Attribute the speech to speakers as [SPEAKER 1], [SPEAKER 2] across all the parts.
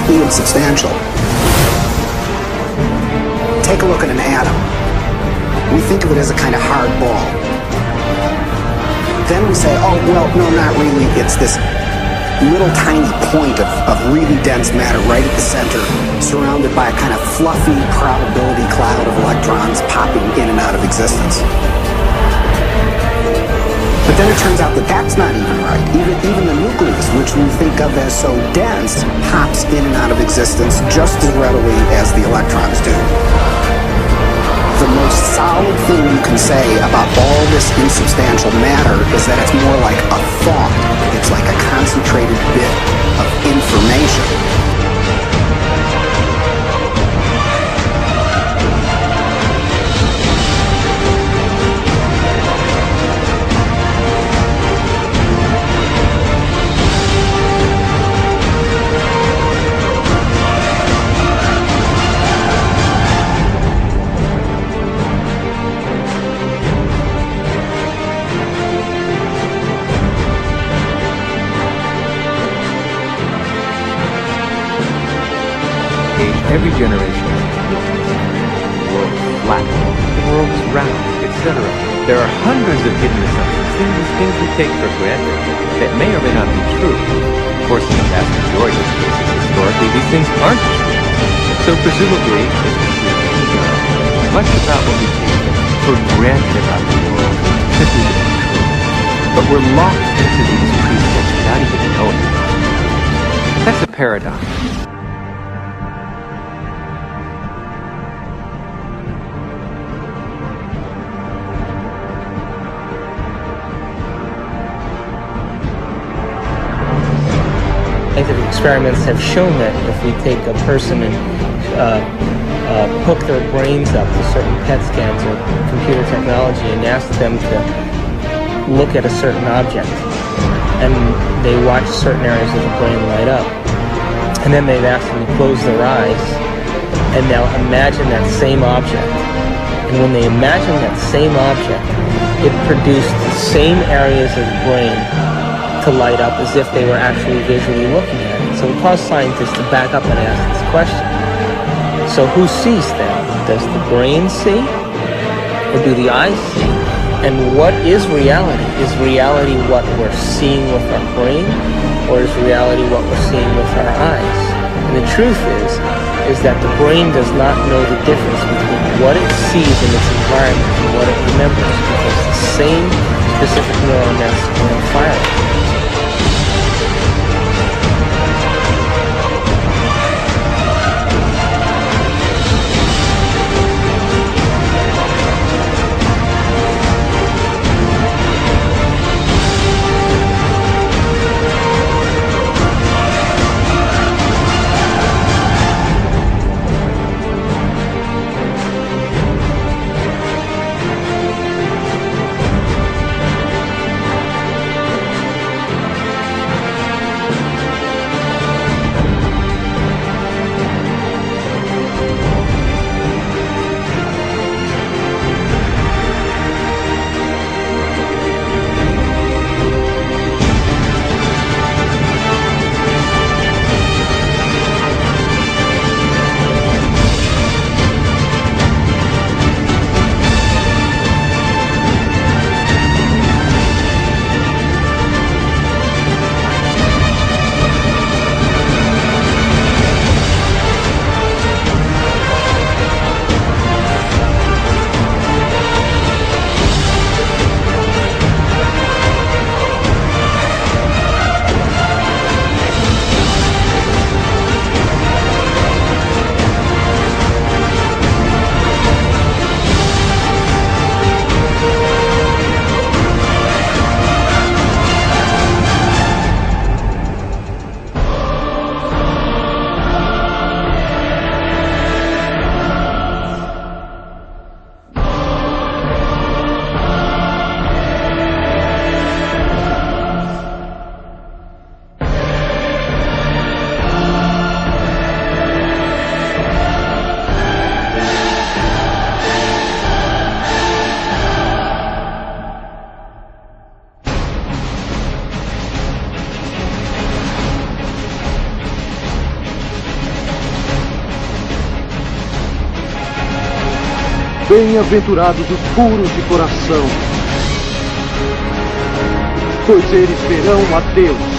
[SPEAKER 1] completely insubstantial. Take a look at an atom. We think of it as a kind of hard ball. Then we say, oh, well, no, not really. It's this little tiny point of really dense matter right at the center, surrounded by a kind of fluffy probability cloud of electrons popping in and out of existence. But then it turns out that that's not even right. Even the nucleus, which we think of as so dense, pops in and out of existence just as readily as the electrons do. The most solid thing you can say about all this insubstantial matter is that it's more like a thought. It's like a concentrated bit of information.
[SPEAKER 2] Every generation the world is flat, the world is round, etc. There are hundreds of hidden assumptions, things we take for granted that may or may not be true. Of course, in the vast majority of cases, historically, these things aren't true. So presumably, much about what we take for granted about the world simply isn't true. But we're locked into these precepts without even knowing it. That's a paradox.
[SPEAKER 3] Scientific experiments have shown that if we take a person and hook their brains up to certain PET scans or computer technology and ask them to look at a certain object, and they watch certain areas of the brain light up, and then they've asked them to close their eyes and now imagine that same object, and when they imagine that same object, it produced the same areas of the brain to light up as if they were actually visually looking at it. So it caused scientists to back up and ask this question. So who sees then? Does the brain see? Or do the eyes see? And what is reality? Is reality what we're seeing with our brain? Or is reality what we're seeing with our eyes? And the truth is that the brain does not know the difference between what it sees in its environment and what it remembers, because the same specific neural nets are firing.
[SPEAKER 4] Bem-aventurados os puros de coração, pois eles verão a Deus.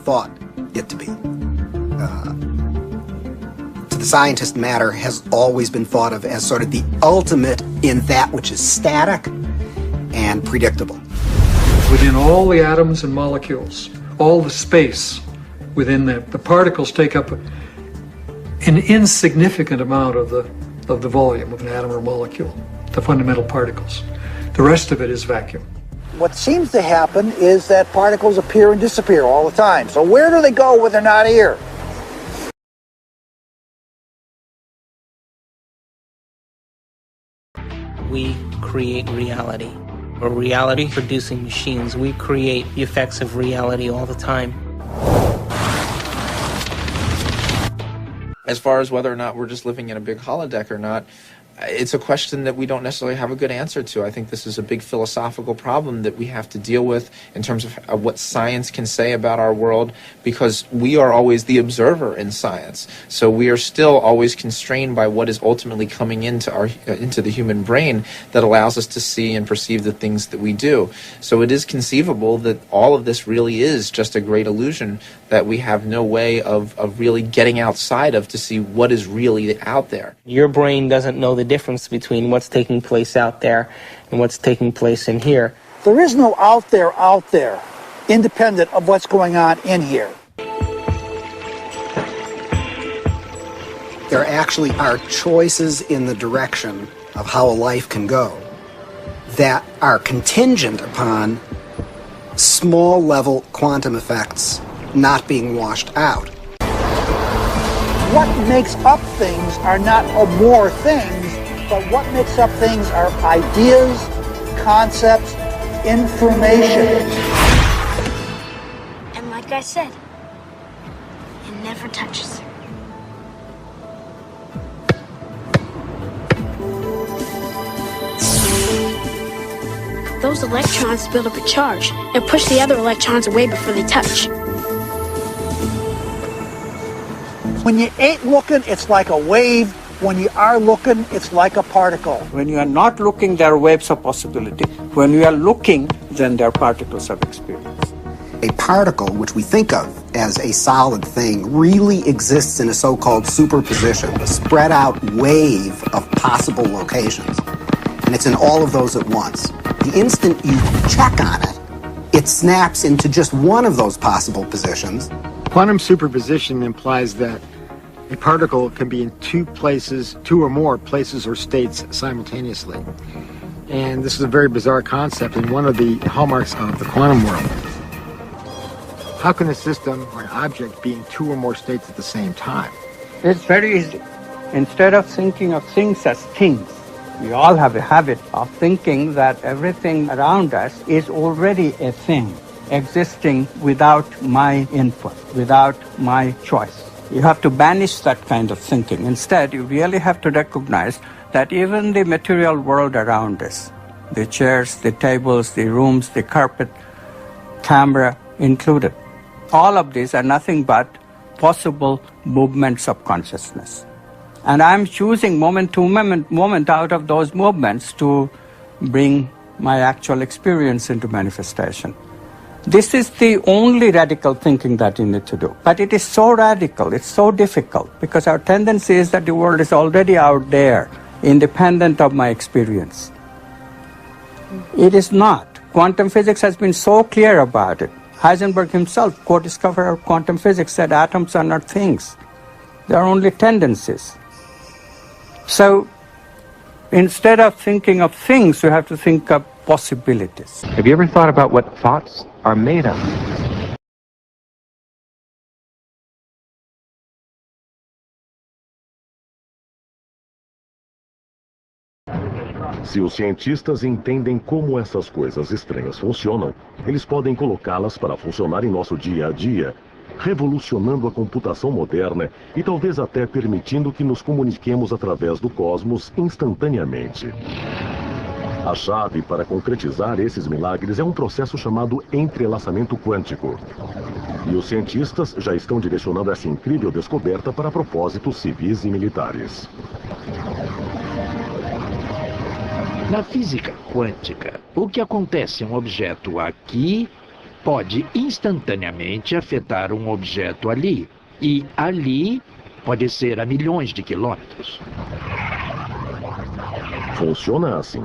[SPEAKER 1] thought it to be. To the scientist, matter has always been thought of as sort of the ultimate in that which is static and predictable.
[SPEAKER 5] Within all the atoms and molecules, all the space within the particles take up an insignificant amount of the volume of an atom or molecule, the fundamental particles. The rest of it is vacuum.
[SPEAKER 6] What seems to happen is that particles appear and disappear all the time. So where do they go when they're not here?
[SPEAKER 3] We create reality. We're reality-producing machines. We create the effects of reality all the time.
[SPEAKER 7] As far as whether or not we're just living in a big holodeck or not, it's a question that we don't necessarily have a good answer to. I think this is a big philosophical problem that we have to deal with in terms of what science can say about our world, because we are always the observer in science. So we are still always constrained by what is ultimately coming into the human brain that allows us to see and perceive the things that we do. So it is conceivable that all of this really is just a great illusion that we have no way of really getting outside of to see what is really out there.
[SPEAKER 3] Your brain doesn't know the difference between what's taking place out there and what's taking place in here.
[SPEAKER 6] There is no out there, independent of what's going on in here.
[SPEAKER 1] There actually are choices in the direction of how a life can go that are contingent upon small-level quantum effects not being washed out.
[SPEAKER 6] What makes up things are not more things, but what makes up things are ideas, concepts, information.
[SPEAKER 8] And like I said, it never touches. Those electrons build up a charge and push the other electrons away before they touch.
[SPEAKER 6] When you ain't looking, it's like a wave. When you are looking, it's like a particle.
[SPEAKER 9] When you are not looking, there are waves of possibility. When you are looking, then there are particles of experience.
[SPEAKER 1] A particle, which we think of as a solid thing, really exists in a so-called superposition, a spread out wave of possible locations. And it's in all of those at once. The instant you check on it, it snaps into just one of those possible positions.
[SPEAKER 10] Quantum superposition implies that a particle can be in two or more places or states simultaneously. And this is a very bizarre concept and one of the hallmarks of the quantum world. How can a system or an object be in two or more states at the same time?
[SPEAKER 9] It's very easy. Instead of thinking of things as things, we all have a habit of thinking that everything around us is already a thing, existing without my input, without my choice. You have to banish that kind of thinking. Instead, you really have to recognize that even the material world around us, the chairs, the tables, the rooms, the carpet, camera included, all of these are nothing but possible movements of consciousness. And I'm choosing moment to moment out of those movements to bring my actual experience into manifestation. This is the only radical thinking that you need to do. But it is so radical, it's so difficult, because our tendency is that the world is already out there, independent of my experience. It is not. Quantum physics has been so clear about it. Heisenberg himself, co-discoverer of quantum physics, said atoms are not things. They are only tendencies. So, instead of thinking of things, you have to think of possibilities.
[SPEAKER 2] Have you ever thought about what thoughts are made of?
[SPEAKER 11] Se os cientistas entendem como essas coisas estranhas funcionam, eles podem colocá-las para funcionar em nosso dia a dia, revolucionando a computação moderna e talvez até permitindo que nos comuniquemos através do cosmos instantaneamente. A chave para concretizar esses milagres é um processo chamado entrelaçamento quântico. E os cientistas já estão direcionando essa incrível descoberta para propósitos civis e militares.
[SPEAKER 12] Na física quântica, o que acontece a um objeto aqui pode instantaneamente afetar um objeto ali. E ali pode ser a milhões de quilômetros.
[SPEAKER 11] Funciona assim.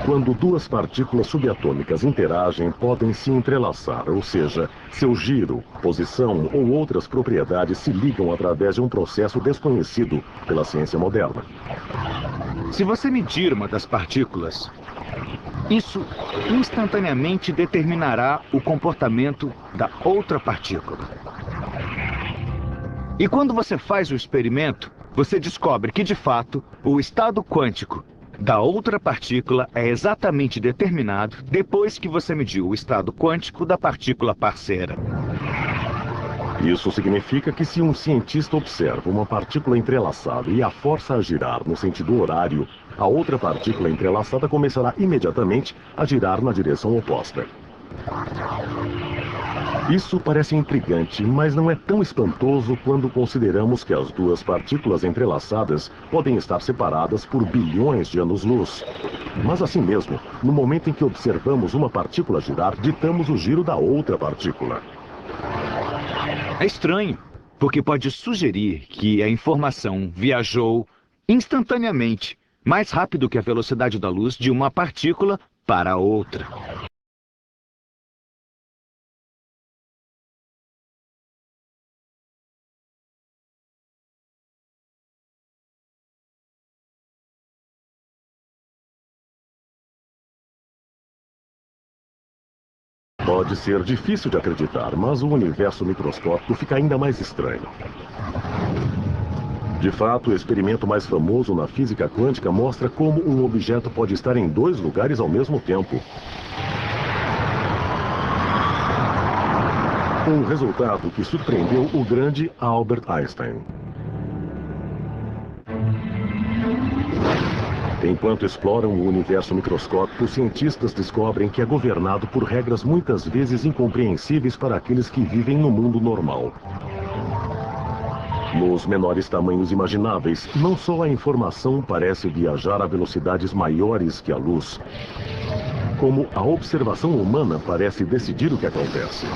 [SPEAKER 11] Quando duas partículas subatômicas interagem, podem se entrelaçar, ou seja, seu giro, posição ou outras propriedades se ligam através de um processo desconhecido pela ciência moderna.
[SPEAKER 13] Se você medir uma das partículas, isso instantaneamente determinará o comportamento da outra partícula. E quando você faz o experimento, você descobre que, de fato, o estado quântico da outra partícula é exatamente determinado depois que você mediu o estado quântico da partícula parceira.
[SPEAKER 11] Isso significa que se um cientista observa uma partícula entrelaçada e a força a girar no sentido horário, a outra partícula entrelaçada começará imediatamente a girar na direção oposta. Isso parece intrigante, mas não é tão espantoso quando consideramos que as duas partículas entrelaçadas podem estar separadas por bilhões de anos-luz. Mas assim mesmo, no momento em que observamos uma partícula girar, ditamos o giro da outra partícula.
[SPEAKER 13] É estranho, porque pode sugerir que a informação viajou instantaneamente, mais rápido que a velocidade da luz de uma partícula para outra.
[SPEAKER 11] Pode ser difícil de acreditar, mas o universo microscópico fica ainda mais estranho. De fato, o experimento mais famoso na física quântica mostra como um objeto pode estar em dois lugares ao mesmo tempo. Um resultado que surpreendeu o grande Albert Einstein. Enquanto exploram o universo microscópico, cientistas descobrem que é governado por regras muitas vezes incompreensíveis para aqueles que vivem no mundo normal. Nos menores tamanhos imagináveis, não só a informação parece viajar a velocidades maiores que a luz, como a observação humana parece decidir o que acontece.